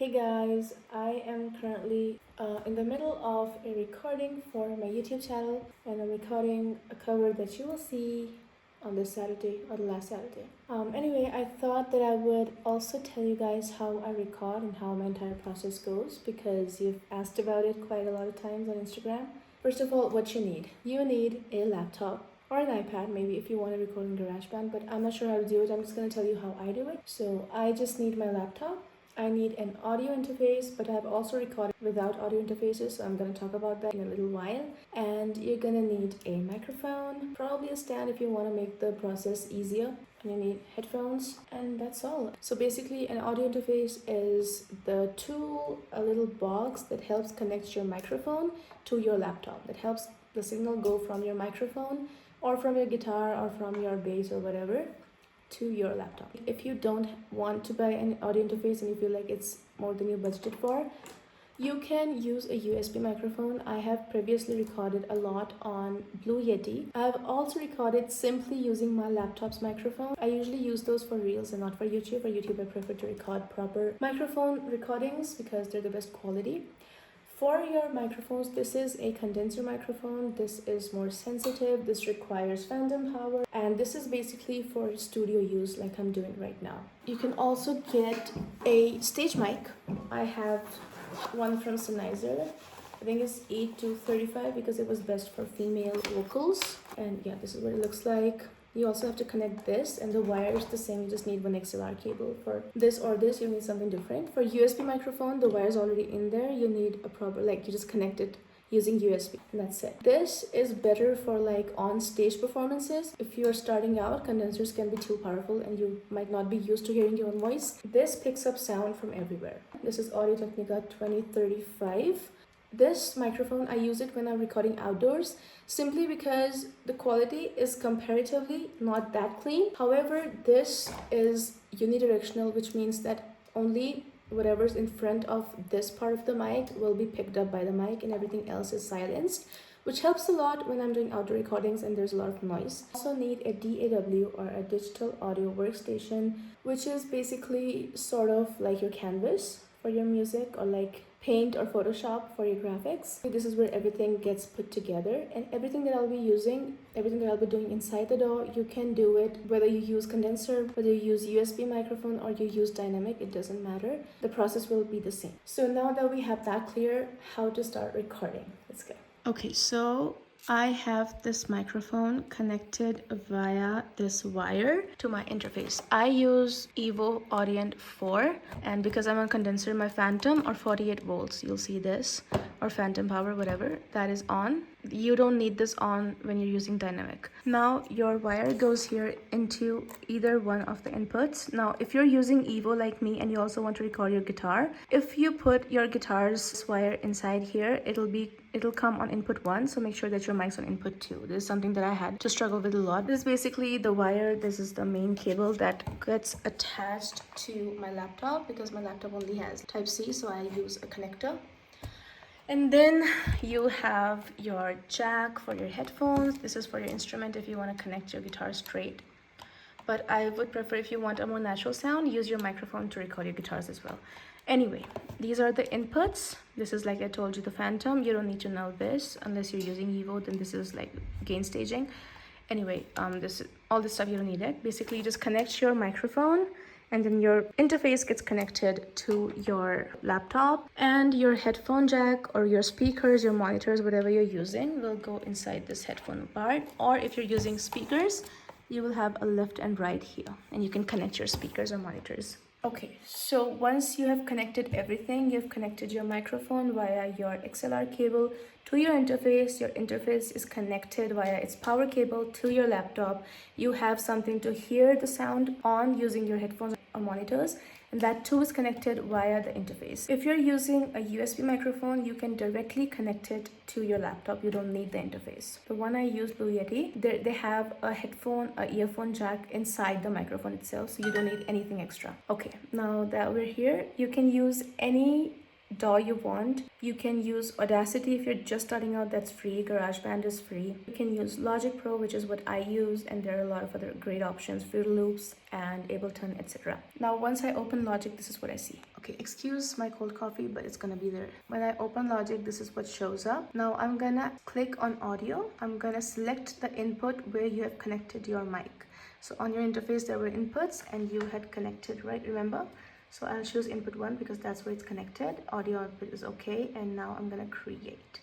Hey guys, I am currently in the middle of a recording for my YouTube channel, and I'm recording a cover that you will see on this Saturday or the last Saturday. Anyway, I thought that I would also tell you guys how I record and how my entire process goes because you've asked about it quite a lot of times on Instagram. First of all, what you need. You need a laptop or an iPad, maybe if you want to record in GarageBand, but I'm not sure how to do it. I'm just going to tell you how I do it. So I just need my laptop. I need an audio interface, but I've also recorded without audio interfaces, so I'm going to talk about that in a little while. And you're going to need a microphone, probably a stand if you want to make the process easier. And you need headphones, and that's all. So basically, an audio interface is the tool, a little box that helps connect your microphone to your laptop. That helps the signal go from your microphone or from your guitar or from your bass or whatever to your laptop. If you don't want to buy an audio interface and you feel like it's more than you budgeted for, you can use a USB microphone. I have previously recorded a lot on Blue Yeti. I've also recorded simply using my laptop's microphone. I usually use those for Reels and not for YouTube. For YouTube, I prefer to record proper microphone recordings because they're the best quality. For your microphones, this is a condenser microphone. This is more sensitive. This requires phantom power. And this is basically for studio use like I'm doing right now. You can also get a stage mic. I have one from Sennheiser. I think it's 8 to 35 because it was best for female vocals. And yeah, this is what it looks like. You also have to connect this, and the wire is the same. You just need one XLR cable. For this or this, you need something different. For USB microphone, the wire is already in there. You need a proper, you just connect it using USB, and that's it. This is better for on stage performances. If you are starting out, condensers can be too powerful and you might not be used to hearing your own voice. This picks up sound from everywhere. This is Audio Technica 2035. This microphone, I use it when I'm recording outdoors simply because the quality is comparatively not that clean. However, this is unidirectional, which means that only whatever's in front of this part of the mic will be picked up by the mic and everything else is silenced, which helps a lot when I'm doing outdoor recordings and there's a lot of noise. Also need a DAW or a digital audio workstation, which is basically sort of like your canvas for your music, or like Paint or Photoshop for your graphics. This is where everything gets put together, and everything that I'll be using, everything that I'll be doing inside the DAW, you can do it whether you use condenser, whether you use USB microphone, or you use dynamic, it doesn't matter. The process will be the same. So now that we have that clear, how to start recording. Let's go. Okay, so I have this microphone connected via this wire to my interface. I use Evo Audient 4, and because I'm a condenser, my phantom or 48 volts, you'll see this, or phantom power, whatever, that is on. You don't need this on when you're using dynamic. Now your wire goes here into either one of the inputs. Now if you're using Evo like me and you also want to record your guitar, if you put your guitar's wire inside here, it'll come on input 1, so make sure that your mic's on input 2. This is something that I had to struggle with a lot. This is basically the wire. This is the main cable that gets attached to my laptop because my laptop only has type C, so I use a connector. And then you have your jack for your headphones. This is for your instrument if you want to connect your guitar straight. But I would prefer, if you want a more natural sound, use your microphone to record your guitars as well. Anyway, these are the inputs. This is, like I told you, the phantom. You don't need to know this unless you're using Evo, then this is like gain staging. Anyway, all this stuff, you don't need it. Basically, you just connect your microphone, and then your interface gets connected to your laptop, and your headphone jack or your speakers, your monitors, whatever you're using, will go inside this headphone part. Or if you're using speakers, you will have a left and right here, and you can connect your speakers or monitors. Okay, so once you have connected everything, you've connected your microphone via your XLR cable to your interface is connected via its power cable to your laptop. You have something to hear the sound on using your headphones or monitors, and that too is connected via the interface. If you're using a USB microphone, you can directly connect it to your laptop. You don't need the interface. The one I use, Blue Yeti, they have a earphone jack inside the microphone itself, so you don't need anything extra. Okay, now that we're here, you can use any DAW you want. You can use Audacity if you're just starting out, that's free. GarageBand is free. You can use Logic Pro, which is what I use, and there are a lot of other great options, Fruit Loops and Ableton, etc. Now once I open Logic, this is what I see. Okay, excuse my cold coffee, but it's gonna be there. When I open Logic, this is what shows up. Now I'm gonna click on audio. I'm gonna select the input where you have connected your mic. So on your interface there were inputs and you had connected, right? Remember? So I'll choose input 1 because that's where it's connected. Audio output is okay, and now I'm gonna create.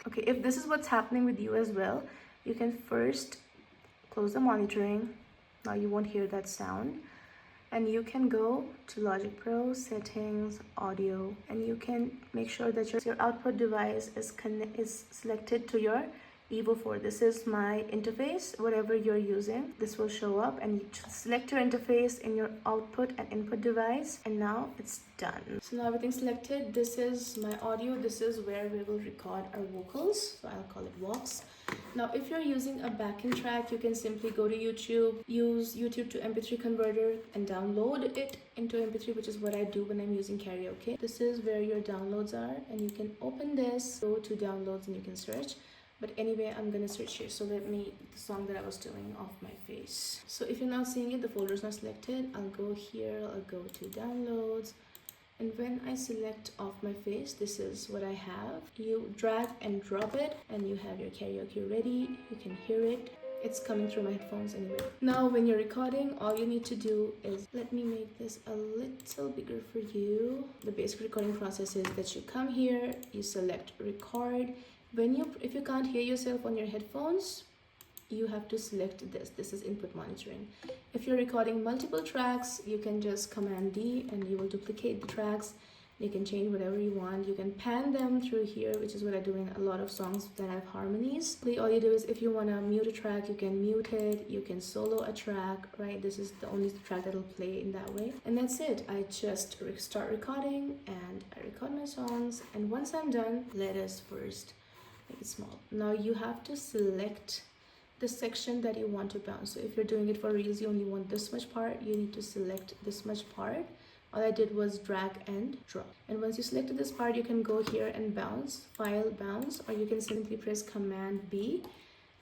Okay, if this is what's happening with you as well, you can first close the monitoring. Now you won't hear that sound. And you can go to Logic Pro, settings, audio, and you can make sure that your output device is selected to your Evo 4. This is my interface. Whatever you're using, this will show up, and you select your interface in your output and input device, and now it's done. So now everything's selected. This is my audio. This is where we will record our vocals. So I'll call it Vox. Now if you're using a backing track, you can simply go to YouTube, use YouTube to MP3 converter and download it into MP3, which is what I do when I'm using karaoke. This is where your downloads are, and you can open this, go to downloads, and you can search. But anyway, I'm gonna search here. So let me, the song that I was doing, Off My Face. So if you're not seeing it, the folder is not selected. I'll go here, I'll go to downloads. And when I select Off My Face, this is what I have. You drag and drop it and you have your karaoke ready. You can hear it. It's coming through my headphones anyway. Now when you're recording, all you need to do is, let me make this a little bigger for you. The basic recording process is that you come here, you select record. If you can't hear yourself on your headphones, you have to select this. This is input monitoring. If you're recording multiple tracks, you can just Command D and you will duplicate the tracks. You can change whatever you want. You can pan them through here, which is what I do in a lot of songs that have harmonies. All you do is, if you want to mute a track, you can mute it. You can solo a track, right? This is the only track that will play in that way. And that's it. I just start recording and I record my songs. And once I'm done, let us first make it small. Now you have to select the section that you want to bounce. So if you're doing it for reels, you only want this much part, you need to select this much part. All I did was drag and drop. And once you selected this part, you can go here and bounce, file bounce, or you can simply press Command B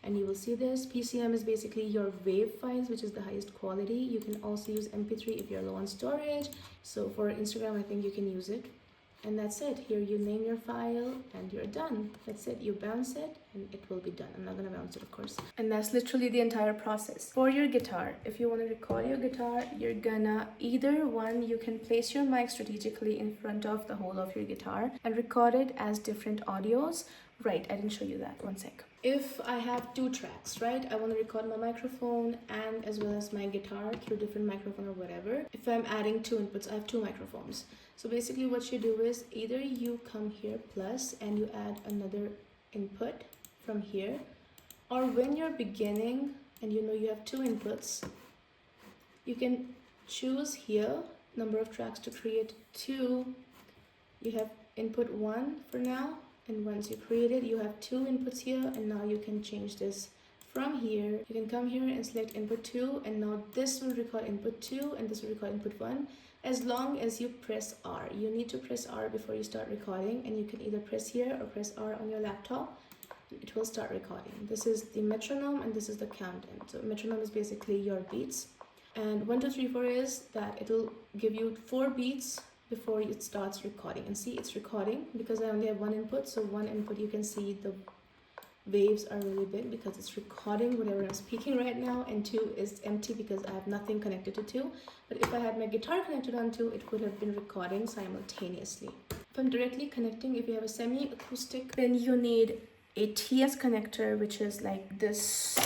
and you will see this. PCM is basically your wave files, which is the highest quality. You can also use MP3 if you're low on storage. So for Instagram, I think you can use it. And that's it. Here you name your file and you're done. That's it. You bounce it and it will be done. I'm not gonna bounce it, of course. And that's literally the entire process. For your guitar, if you want to record your guitar, you're gonna either one, you can place your mic strategically in front of the hole of your guitar and record it as different audios. Right, I didn't show you that. One sec. If I have 2 tracks, right, I want to record my microphone and as well as my guitar through different microphone or whatever. If I'm adding 2 inputs, I have 2 microphones. So basically what you do is, either you come here plus and you add another input from here, or when you're beginning and you know you have 2 inputs, you can choose here number of tracks to create 2. You have input 1 for now. And once you create it, you have 2 inputs here, and now you can change this from here. You can come here and select input 2, and now this will record input 2 and this will record input 1, as long as you press R. You need to press R before you start recording, and you can either press here or press R on your laptop. It will start recording. This is the metronome and this is the countdown. So metronome is basically your beats, and 1 2 3 4 is that it will give you 4 beats before it starts recording. And see, it's recording because I only have 1 input. So 1 input, you can see the waves are really big because it's recording whatever I'm speaking right now, and 2 is empty because I have nothing connected to 2. But if I had my guitar connected on 2, it could have been recording simultaneously. If I'm directly connecting, if you have a semi-acoustic, then you need a TS connector, which is like this,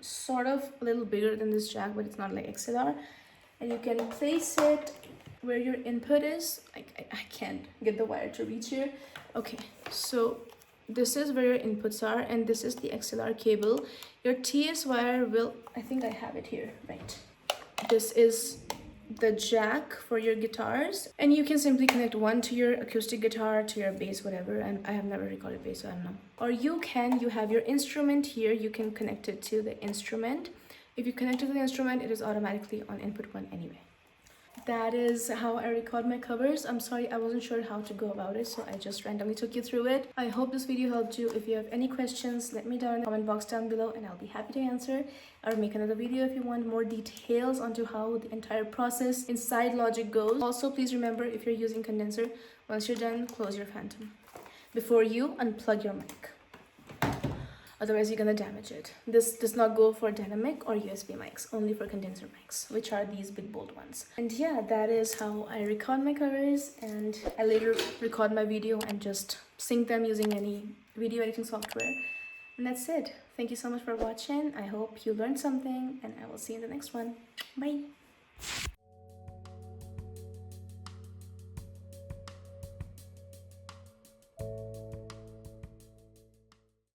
sort of a little bigger than this jack, but it's not like XLR. And you can place it where your input is. I can't get the wire to reach here. Okay, so this is where your inputs are, and this is the XLR cable. Your TS wire will, I think I have it here, right? This is the jack for your guitars, and you can simply connect one to your acoustic guitar, to your bass, whatever. And I have never recorded bass, so I don't know. Or you have your instrument here, you can connect it to the instrument. If you connect it to the instrument, it is automatically on input 1 anyway. that is how I record my covers. I'm sorry, I wasn't sure how to go about it, so I just randomly took you through it. I hope this video helped you. If you have any questions, let me know in the comment box down below and I'll be happy to answer, or make another video if you want more details onto how the entire process inside Logic goes. Also, please remember, if you're using condenser, once you're done, close your Phantom before you unplug your mic. Otherwise you're gonna damage it. This does not go for dynamic or USB mics, only for condenser mics, which are these big bold ones. And yeah, that is how I record my covers, and I later record my video and just sync them using any video editing software. And that's it. Thank you so much for watching. I hope you learned something, and I will see you in the next one. Bye.